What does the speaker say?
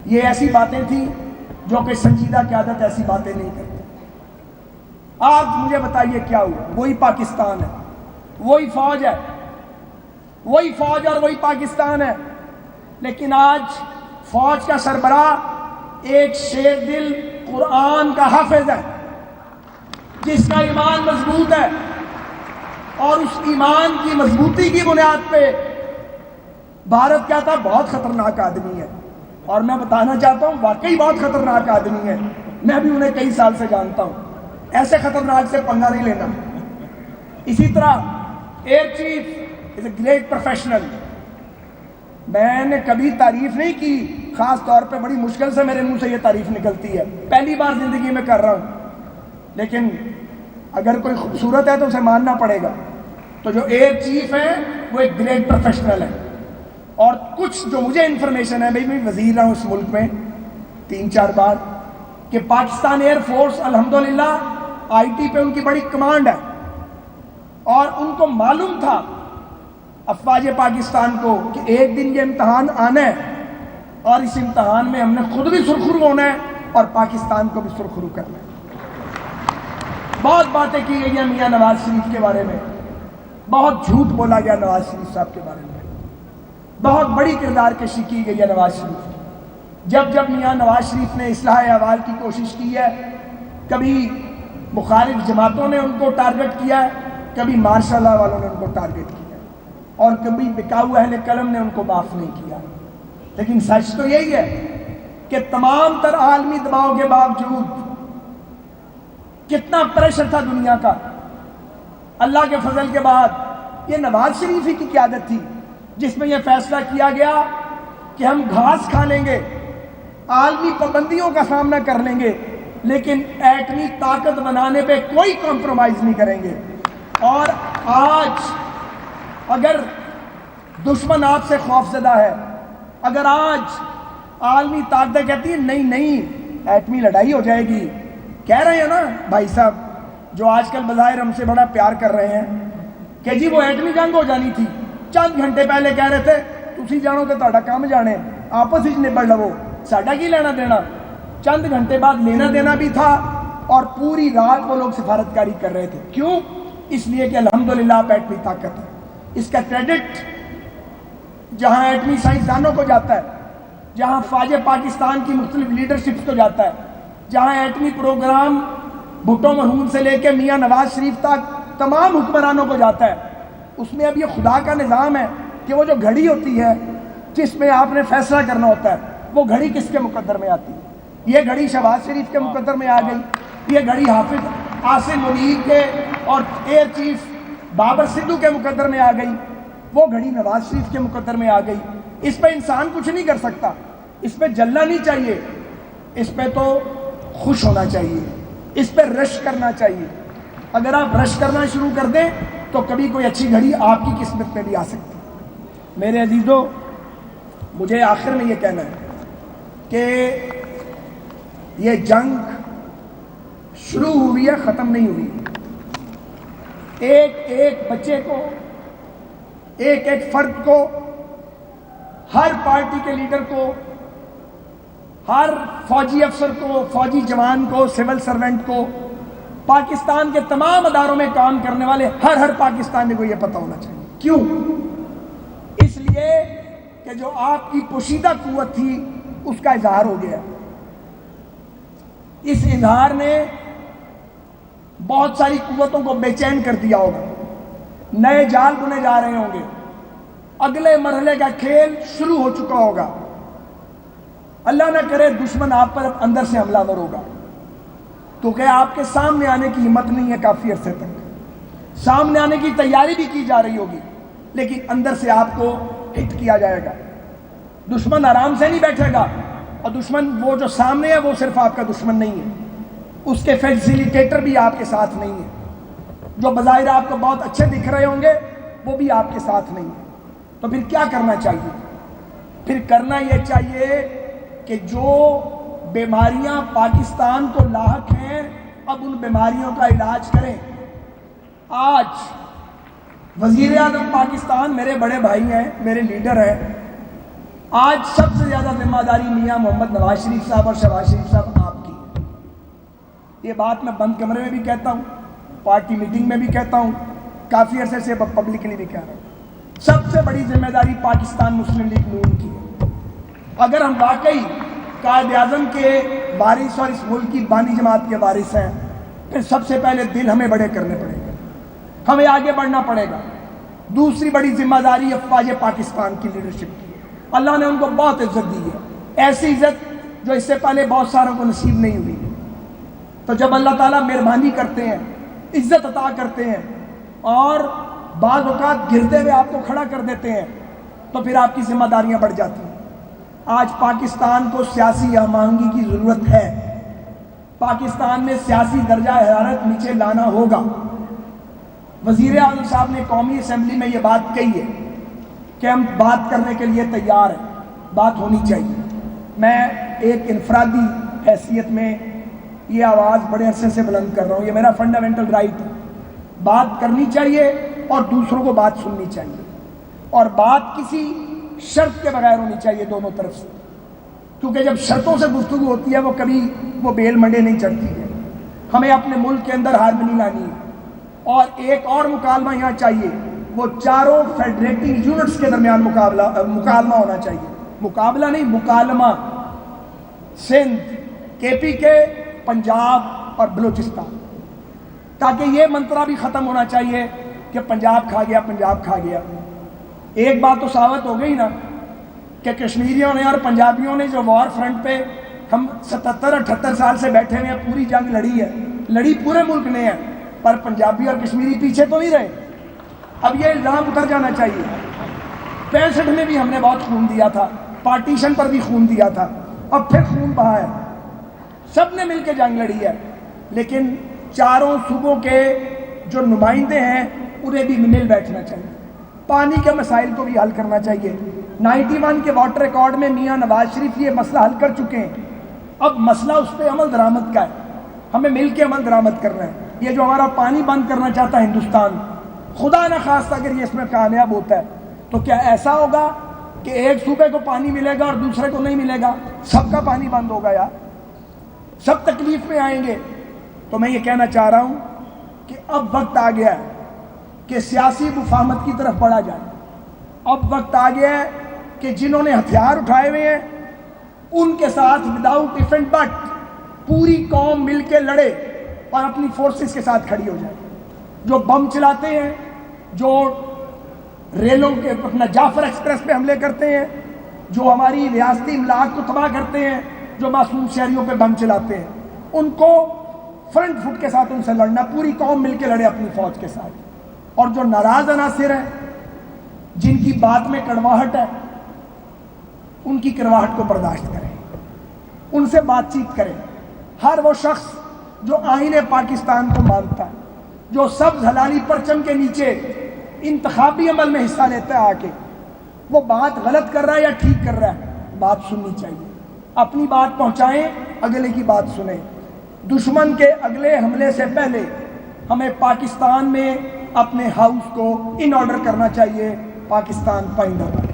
یہ ایسی باتیں تھیں جو کہ سنجیدہ قیادت ایسی باتیں نہیں کرتی۔ آج مجھے بتائیے کیا ہوا؟ وہی پاکستان ہے، وہی فوج ہے، وہی فوج اور وہی پاکستان ہے، لیکن آج فوج کا سربراہ ایک شیر دل قرآن کا حافظ ہے جس کا ایمان مضبوط ہے، اور اس ایمان کی مضبوطی کی بنیاد پہ بھارت کیا تھا بہت خطرناک آدمی ہے، اور میں بتانا چاہتا ہوں واقعی بہت خطرناک آدمی ہے، میں بھی انہیں کئی سال سے جانتا ہوں، ایسے خطرناک سے پنگا نہیں لینا۔ اسی طرح air chief is a great professional, میں نے کبھی تعریف نہیں کی، خاص طور پہ بڑی مشکل سے میرے منہ سے یہ تعریف نکلتی ہے، پہلی بار زندگی میں کر رہا ہوں، لیکن اگر کوئی خوبصورت ہے تو اسے ماننا پڑے گا۔ تو جو ایئر چیف ہے وہ ایک گریٹ پروفیشنل ہے، اور کچھ جو مجھے انفارمیشن ہے، میں وزیر رہا ہوں اس ملک میں 3-4 بار، کہ پاکستان ایئر فورس الحمدللہ آئی ٹی پہ ان کی بڑی کمانڈ ہے، اور ان کو معلوم تھا افواج پاکستان کو کہ ایک دن یہ امتحان آنا ہے، اور اس امتحان میں ہم نے خود بھی سرخرو ہونا ہے اور پاکستان کو بھی سرخرو کرنا ہے۔ بہت باتیں کی گئی ہیں میاں نواز شریف کے بارے میں، بہت جھوٹ بولا گیا نواز شریف صاحب کے بارے میں، بہت بڑی کردار کشی کی گئی ہے نواز شریف کی۔ جب میاں نواز شریف نے اصلاح احوال کی کوشش کی ہے، کبھی مخالف جماعتوں نے ان کو ٹارگٹ کیا ہے، کبھی ماشاء اللہ والوں نے ان کو ٹارگٹ کیا ہے، اور کبھی بکاؤ اہل قلم نے ان کو معاف نہیں کیا، لیکن سچ تو یہی ہے کہ تمام تر عالمی دباؤ کے باوجود کتنا پریشر تھا دنیا کا، اللہ کے فضل کے بعد یہ نواز شریف ہی کی قیادت تھی جس میں یہ فیصلہ کیا گیا کہ ہم گھاس کھا لیں گے، عالمی پابندیوں کا سامنا کر لیں گے، لیکن ایٹمی طاقت بنانے پہ کوئی کمپرومائز نہیں کریں گے۔ اور آج اگر دشمن آپ سے خوف زدہ ہے، اگر آج عالمی طاقتیں کہتی ہیں نہیں ایٹمی لڑائی ہو جائے گی، کہہ رہے ہیں نا بھائی صاحب جو آج کل بظاہر ہم سے بڑا پیار کر رہے ہیں کہ جی وہ ایٹمی جنگ ہو جانی تھی، چند گھنٹے پہلے کہہ رہے تھے تسی جانو تو تہاڈا کام جانے، آپس ہی نبڑ لو، ساڈا کی لینا دینا۔ چند گھنٹے بعد لینا دینا بھی تھا، اور پوری رات وہ لوگ سفارتکاری کر رہے تھے۔ کیوں؟ اس لیے کہ الحمدللہ آپ ایٹمی طاقت ہے۔ اس کا کریڈٹ جہاں ایٹمی سائنسدانوں کو جاتا ہے، جہاں فوج پاکستان کی مختلف لیڈرشپس کو جاتا ہے، جہاں ایٹمی پروگرام بھٹو مرحوم سے لے کے میاں نواز شریف تک تمام حکمرانوں کو جاتا ہے، اس میں اب یہ خدا کا نظام ہے کہ وہ جو گھڑی ہوتی ہے جس میں آپ نے فیصلہ کرنا ہوتا ہے، وہ گھڑی کس کے مقدر میں آتی ہے؟ یہ گھڑی شہباز شریف کے مقدر میں آ گئی، یہ گھڑی حافظ عاصم منیر کے اور ایئر چیف بابر سدھو کے مقدر میں آ گئی، وہ گھڑی نواز شریف کے مقدر میں آ گئی۔ اس پہ انسان کچھ نہیں کر سکتا، اس پہ جلنا نہیں چاہیے، اس پہ تو خوش ہونا چاہیے، اس پہ رش کرنا چاہیے۔ اگر آپ رش کرنا شروع کر دیں تو کبھی کوئی اچھی گھڑی آپ کی قسمت میں بھی آ سکتی ہے۔ میرے عزیزو، مجھے آخر میں یہ کہنا ہے کہ یہ جنگ شروع ہوئی ہے، ختم نہیں ہوئی۔ ایک ایک بچے کو، ایک ایک فرد کو، ہر پارٹی کے لیڈر کو، ہر فوجی افسر کو، فوجی جوان کو، سول سرونٹ کو، پاکستان کے تمام اداروں میں کام کرنے والے ہر پاکستانی کو یہ پتہ ہونا چاہیے۔ کیوں؟ اس لیے کہ جو آپ کی پوشیدہ قوت تھی اس کا اظہار ہو گیا۔ اس اظہار نے بہت ساری قوتوں کو بے چین کر دیا ہوگا، نئے جال بنے جا رہے ہوں گے، اگلے مرحلے کا کھیل شروع ہو چکا ہوگا۔ اللہ نہ کرے دشمن آپ پر اندر سے حملہ ور ہوگا، کیونکہ آپ کے سامنے آنے کی ہمت نہیں ہے، کافی عرصے تک سامنے آنے کی تیاری بھی کی جا رہی ہوگی، لیکن اندر سے آپ کو ہٹ کیا جائے گا۔ دشمن آرام سے نہیں بیٹھے گا، اور دشمن وہ جو سامنے ہے وہ صرف آپ کا دشمن نہیں ہے، اس کے فیسیلیٹیٹر بھی آپ کے ساتھ نہیں ہے، جو بظاہر آپ کو بہت اچھے دکھ رہے ہوں گے وہ بھی آپ کے ساتھ نہیں ہے۔ تو پھر کیا کرنا چاہیے؟ پھر کرنا یہ چاہیے کہ جو بیماریاں پاکستان کو لاحق ہیں اب ان بیماریوں کا علاج کریں۔ آج وزیر اعظم پاکستان میرے بڑے بھائی ہیں، میرے لیڈر ہیں، آج سب سے زیادہ ذمہ داری میاں محمد نواز شریف صاحب اور شہباز شریف صاحب آپ کی ہے۔ یہ بات میں بند کمرے میں بھی کہتا ہوں، پارٹی میٹنگ میں بھی کہتا ہوں، کافی عرصے سے پبلکلی بھی کہہ رہا ہوں، سب سے بڑی ذمہ داری پاکستان مسلم لیگ نون کی ہے۔ اگر ہم واقعی قائد اعظم کے وارث اور اس ملک کی بانی جماعت کے وارث ہیں، پھر سب سے پہلے دل ہمیں بڑے کرنے پڑیں گے، ہمیں آگے بڑھنا پڑے گا۔ دوسری بڑی ذمہ داری افواج پاکستان کی لیڈرشپ کی ہے۔ اللہ نے ان کو بہت عزت دی ہے، ایسی عزت جو اس سے پہلے بہت ساروں کو نصیب نہیں ہوئی۔ تو جب اللہ تعالیٰ مہربانی کرتے ہیں، عزت عطا کرتے ہیں اور بعض اوقات گرتے ہوئے آپ کو کھڑا کر دیتے ہیں، تو پھر آپ کی ذمہ داریاں بڑھ جاتی ہیں۔ آج پاکستان کو سیاسی ہم آہنگی کی ضرورت ہے، پاکستان میں سیاسی درجہ حرارت نیچے لانا ہوگا۔ وزیر اعظم صاحب نے قومی اسمبلی میں یہ بات کہی ہے کہ ہم بات کرنے کے لیے تیار ہیں، بات ہونی چاہیے۔ میں ایک انفرادی حیثیت میں یہ آواز بڑے عرصے سے بلند کر رہا ہوں، یہ میرا فنڈامنٹل رائٹ ہے، بات کرنی چاہیے اور دوسروں کو بات سننی چاہیے، اور بات کسی شرط کے بغیر ہونی چاہیے دونوں طرف سے، کیونکہ جب شرطوں سے گفتگو ہوتی ہے وہ بیل منڈے نہیں چڑھتی ہے۔ ہمیں اپنے ملک کے اندر ہارمنی لانی ہے، اور ایک اور مکالمہ یہاں چاہیے، وہ چاروں فیڈریٹنگ یونٹس کے درمیان مکالمہ ہونا چاہیے، مقابلہ نہیں، مکالمہ۔ سندھ، کے پی کے، پنجاب اور بلوچستان، تاکہ یہ منترا بھی ختم ہونا چاہیے کہ پنجاب کھا گیا، پنجاب کھا گیا۔ ایک بات تو ثابت ہو گئی نا کہ کشمیریوں نے اور پنجابیوں نے جو وار فرنٹ پہ ہم 77-78 سال سے بیٹھے ہوئے ہیں، پوری جنگ لڑی ہے، لڑی پورے ملک نے ہے، پر پنجابی اور کشمیری پیچھے تو نہیں رہے۔ اب یہ الزام اتر جانا چاہیے۔ 65 میں بھی ہم نے بہت خون دیا تھا، پارٹیشن پر بھی خون دیا تھا، اب پھر خون بہا ہے، سب نے مل کے جنگ لڑی ہے، لیکن چاروں صوبوں کے جو نمائندے ہیں انہیں بھی مل بیٹھنا چاہیے، پانی کے مسائل کو بھی حل کرنا چاہیے۔ 91 کے واٹر ریکارڈ میں میاں نواز شریف یہ مسئلہ حل کر چکے ہیں، اب مسئلہ اس پہ عمل درآمد کا ہے، ہمیں مل کے عمل درآمد کرنا ہے۔ یہ جو ہمارا پانی بند کرنا چاہتا ہے ہندوستان، خدا نہ خواستہ اگر یہ اس میں کامیاب ہوتا ہے تو کیا ایسا ہوگا کہ ایک صوبے کو پانی ملے گا اور دوسرے کو نہیں ملے گا؟ سب کا پانی بند ہوگا یار، سب تکلیف میں آئیں گے۔ تو میں یہ کہنا چاہ رہا ہوں کہ اب وقت آ گیا ہے کہ سیاسی مفاہمت کی طرف بڑھا جائے، اب وقت آ گیا ہے کہ جنہوں نے ہتھیار اٹھائے ہوئے ہیں ان کے ساتھ وداؤٹ ایف اینڈ بٹ پوری قوم مل کے لڑے اور اپنی فورسز کے ساتھ کھڑی ہو جائے۔ جو بم چلاتے ہیں، جو ریلوں کے اپنا جعفر ایکسپریس پہ حملے کرتے ہیں، جو ہماری ریاستی املاک کو تباہ کرتے ہیں، جو معصوم شہریوں پہ بم چلاتے ہیں، ان کو فرنٹ فٹ کے ساتھ ان سے لڑنا، پوری قوم مل کے لڑے اپنی فوج کے ساتھ۔ اور جو ناراض عناصر ہیں، جن کی بات میں کڑواہٹ ہے، ان کی کڑواہٹ کو برداشت کریں، ان سے بات چیت کریں۔ ہر وہ شخص جو آئین پاکستان کو مانتا ہے، جو سبز ہلالی پرچم کے نیچے انتخابی عمل میں حصہ لیتا ہے، آ کے وہ بات غلط کر رہا ہے یا ٹھیک کر رہا ہے، بات سننی چاہیے، اپنی بات پہنچائیں، اگلے کی بات سنیں۔ دشمن کے اگلے حملے سے پہلے ہمیں پاکستان میں اپنے ہاؤس کو ان آرڈر کرنا چاہیے، پاکستان پائندہ۔